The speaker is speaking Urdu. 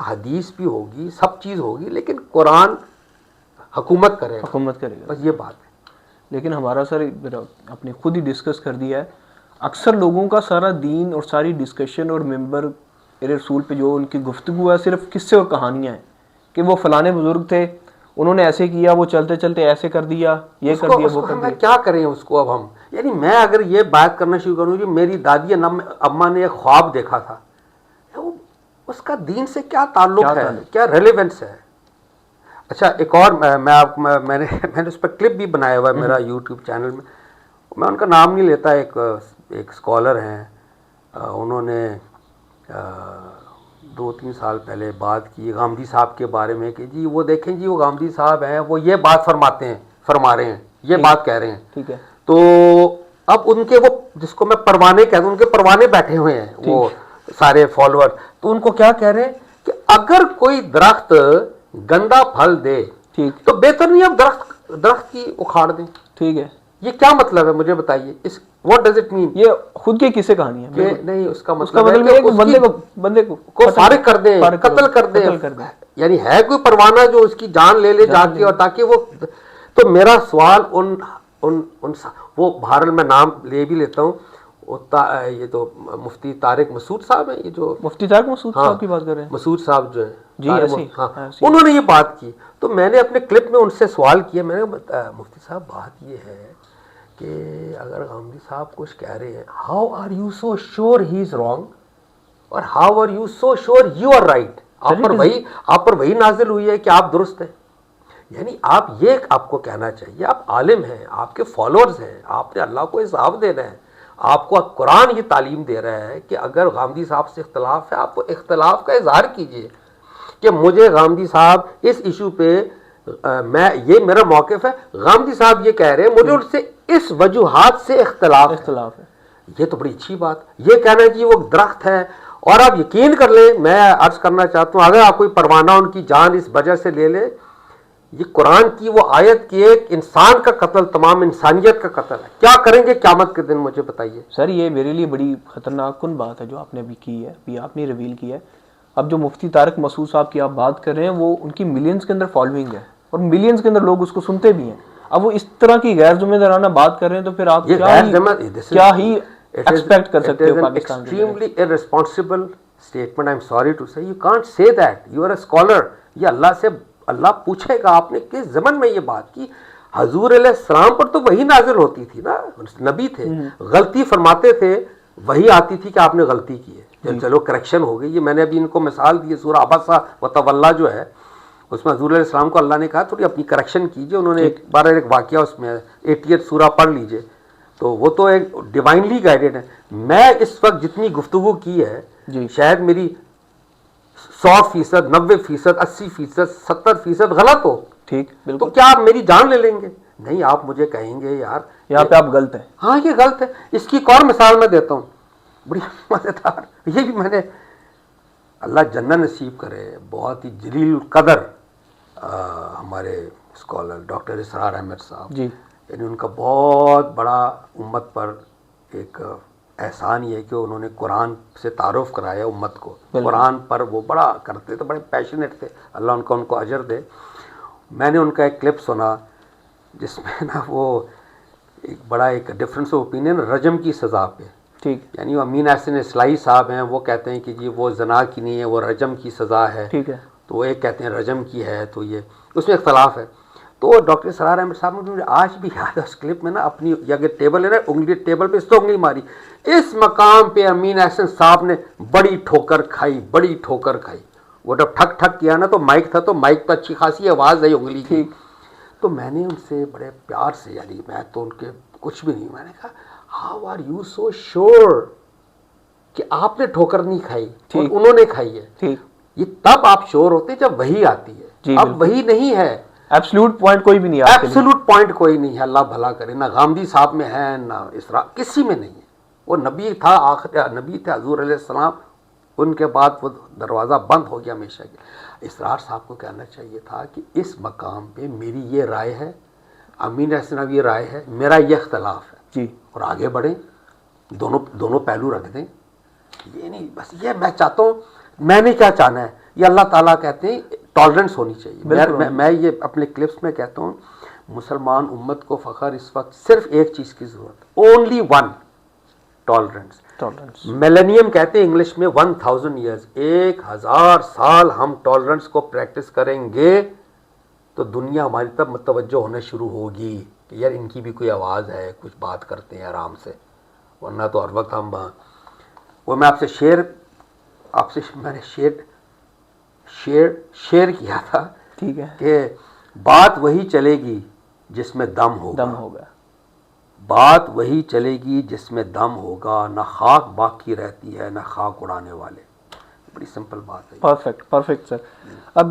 حدیث بھی ہوگی, سب چیز ہوگی, لیکن قرآن حکومت کرے گا, بس یہ بات ہے. لیکن ہمارا سر آپ نے خود ہی ڈسکس کر دیا ہے, اکثر لوگوں کا سارا دین اور ساری ڈسکشن اور ممبر رسول پہ جو ان کی گفتگو ہے صرف قصے اور کہانیاں ہیں کہ وہ فلانے بزرگ تھے, انہوں نے ایسے کیا, وہ چلتے چلتے ایسے کر دیا, یہ کر دیا, وہ کر دیا. کیا کریں اس کو اب ہم, یعنی میں اگر یہ بات کرنا شروع کروں کہ میری دادی اماں نے ایک خواب دیکھا تھا, اس کا دین سے کیا تعلق ہے, کیا ریلیونس ہے. اچھا ایک اور میں نے اس پہ کلپ بھی بنایا ہوا ہے میرا یوٹیوب چینل میں, میں ان کا نام نہیں لیتا, ایک اسکالر ہیں, انہوں نے 2-3 سال پہلے بات کی غامدی صاحب کے بارے میں کہ جی وہ دیکھیں جی وہ غامدی صاحب ہیں, وہ یہ بات فرما رہے ہیں, یہ بات کہہ رہے ہیں. ٹھیک ہے. تو اب ان کے وہ جس کو میں پروانے کہتا ہوں, ان کے پروانے بیٹھے ہوئے ہیں وہ سارے فالوور, تو ان کو کیا کہہ رہے ہیں کہ اگر کوئی درخت گندا پھل دے تو بہتر نہیں اب درخت کی اکھاڑ دیں. ٹھیک ہے. یہ کیا مطلب ہے مجھے بتائیے, واٹ ڈز اٹ مین؟ یہ خود کی کسے کہانی ہے نہیں, اس کا مطلب ہے کہ بندے کو فارغ کر دیں, قتل کر دیں. یعنی ہے کوئی پروانہ جو اس کی جان لے جا کے, اور تاکہ وہ, تو میرا سوال وہ بہرحال میں نام لے بھی لیتا ہوں, یہ تو مفتی طارق مسعود صاحب ہیں, یہ جو مفتی طارق مسعود صاحب کی بات کر رہے ہیں, مسعود صاحب جو ہیں جی ایسی, انہوں نے یہ بات کی. تو میں نے اپنے کلپ میں ان سے سوال کیا, میں نے مفتی صاحب بات یہ ہے کہ اگر غامدی صاحب کچھ کہہ رہے ہیں, how are you so sure he is wrong, اور how are you so sure you are right? آپ پر وہی نازل ہوئی ہے کہ آپ درست ہیں. یعنی آپ کو کہنا چاہیے, آپ عالم ہیں, آپ کے فالوورز ہیں, آپ نے اللہ کو حساب دینا ہے, آپ کو قرآن یہ تعلیم دے رہا ہے کہ اگر غامدی صاحب سے اختلاف ہے, آپ وہ اختلاف کا اظہار کیجئے کہ مجھے غامدی صاحب اس ایشو پہ یہ میرا موقف ہے, غامدی صاحب یہ کہہ رہے ہیں, مجھے ان سے اس وجوہات سے اختلاف ہے. یہ تو بڑی اچھی بات. یہ کہنا ہے کہ وہ درخت ہے, اور آپ یقین کر لیں, میں عرض کرنا چاہتا ہوں, اگر آپ کوئی پروانہ ان کی جان اس وجہ سے لے لے, یہ قرآن کی وہ آیت کی ایک انسان کا قتل تمام انسانیت کا قتل ہے. کیا کریں گے قیامت کے دن, مجھے بتائیے. سر یہ میرے لیے بڑی خطرناک کن بات ہے جو آپ نے ابھی کی ہے, ابھی آپ نے ریویل کی ہے. اب جو مفتی طارق مسعود صاحب کی آپ بات کر رہے ہیں, وہ ان کی ملینز کے اندر فالوئنگ ہے, اور ملینز کے اندر لوگ اس کو سنتے بھی ہیں. اب وہ اس طرح کی غیر ذمہ دارانہ بات کر رہے ہیں, تو پھر آپ کیا ہی ایکسپیکٹ کر سکتے ہو پاکستان کے لیے؟ Extremely irresponsible statement. I'm sorry to say, you can't say that. You are a scholar. یہ اللہ پوچھے گا آپ نے کس زمن میں یہ بات کی. حضور علیہ السلام پر تو وہی نازل ہوتی تھی نا, نبی تھے, غلطی فرماتے تھے, وہی آتی تھی کہ آپ نے غلطی کی ہے, چلو کریکشن ہو گئی. یہ میں نے ابھی ان کو مثال دی, سورہ عبسہ وتولیٰ جو ہے, اس میں حضور علیہ السلام کو اللہ نے کہا تھوڑی اپنی کریکشن کیجئے. انہوں نے ایک واقعہ اس میں 88 سورہ پڑھ لیجئے, تو وہ تو ایک ڈیوائنلی گائیڈڈ ہے. میں اس وقت جتنی گفتگو کی ہے, شاید میری 100%, 90%, 80%, 70% غلط ہو. ٹھیک, تو کیا آپ میری جان لے لیں گے؟ نہیں, آپ مجھے کہیں گے یار یہاں پہ آپ غلط ہیں. ہاں یہ غلط ہے. اس کی ایک اور مثال میں دیتا ہوں, بڑی مزیدار. یہ بھی میں نے, اللہ جنت نصیب کرے, بہت ہی جلیل القدر ہمارے اسکالر ڈاکٹر اسرار احمد صاحب, یعنی ان کا بہت بڑا امت پر ایک احسان یہ ہے کہ انہوں نے قرآن سے تعارف کرایا امت کو. قرآن پر وہ بڑا کرتے تھے, بڑے پیشنیٹ تھے, اللہ ان کو اجر دے. میں نے ان کا ایک کلپ سنا جس میں نا وہ ایک ڈفرینس آف اوپینین رجم کی سزا پہ. ٹھیک, یعنی وہ امین احسن اصلاحی صاحب ہیں, وہ کہتے ہیں کہ جی وہ زنا کی نہیں ہے, وہ رجم کی سزا ہے. ٹھیک ہے, تو وہ ایک کہتے ہیں رجم کی ہے, تو یہ اس میں اختلاف ہے. تو ڈاکٹر اسرار احمد صاحب نے مجھے آج بھی یاد ہے اس کلپ میں نا, اپنی اگر ٹیبل ہے نا, انگلی ٹیبل پہ اس تو انگلی ماری, اس مقام پہ امین احسن صاحب نے بڑی ٹھوکر کھائی. وہ جب ٹھک ٹھک کیا نا, تو مائک تھا, تو مائک پہ اچھی خاصی آواز آئی انگلی کی. تو میں نے ان سے بڑے پیار سے, یعنی میں تو ان کے کچھ بھی نہیں, میں نے کہا how are you so sure کہ آپ نے ٹھوکر نہیں کھائی اور انہوں نے کھائی ہے. یہ تب آپ شیور ہوتے جب وہی آتی ہے, اب وہی نہیں ہے. ایبسلوٹ پوائنٹ کوئی بھی نہیں ہے, ایبسلوٹ پوائنٹ کوئی نہیں ہے. اللہ بھلا کرے, نہ غامدی صاحب میں ہے, نہ اسرار, کسی میں نہیں ہے. وہ نبی تھا, آخر نبی تھے حضور علیہ السلام, ان کے بعد وہ دروازہ بند ہو گیا ہمیشہ کے. اسرار صاحب کو کہنا چاہیے تھا کہ اس مقام پہ میری یہ رائے ہے, امین احسن یہ رائے ہے, میرا یہ اختلاف ہے, اور آگے بڑھیں, دونوں پہلو رکھ دیں. یہ نہیں, بس یہ میں چاہتا ہوں میں نے کیا چاہنا ہے, یہ اللہ تعالیٰ کہتے ہیں ٹالرنس ہونی چاہیے. میں یہ اپنے کلپس میں کہتا ہوں, مسلمان امت کو فخر اس وقت صرف ایک چیز کی ضرورت, اونلی ون, ٹالرنس. میلینیم کہتے ہیں انگلش میں 1000 ایئرز, 1000 سال ہم ٹالرنس کو پریکٹس کریں گے تو دنیا ہماری طرف متوجہ ہونا شروع ہوگی کہ یار ان کی بھی کوئی آواز ہے, کچھ بات کرتے ہیں آرام سے, ورنہ تو ہر وقت ہم وہ میں آپ سے میں نے شیئر کیا تھا, ٹھیک ہے, کہ بات وہی چلے گی جس میں دم ہوگا, بات وہی چلے گی جس میں دم ہوگا, نہ خاک باقی رہتی ہے نہ خاک اڑانے والے. بڑی سمپل بات ہے. پرفیکٹ سر. اب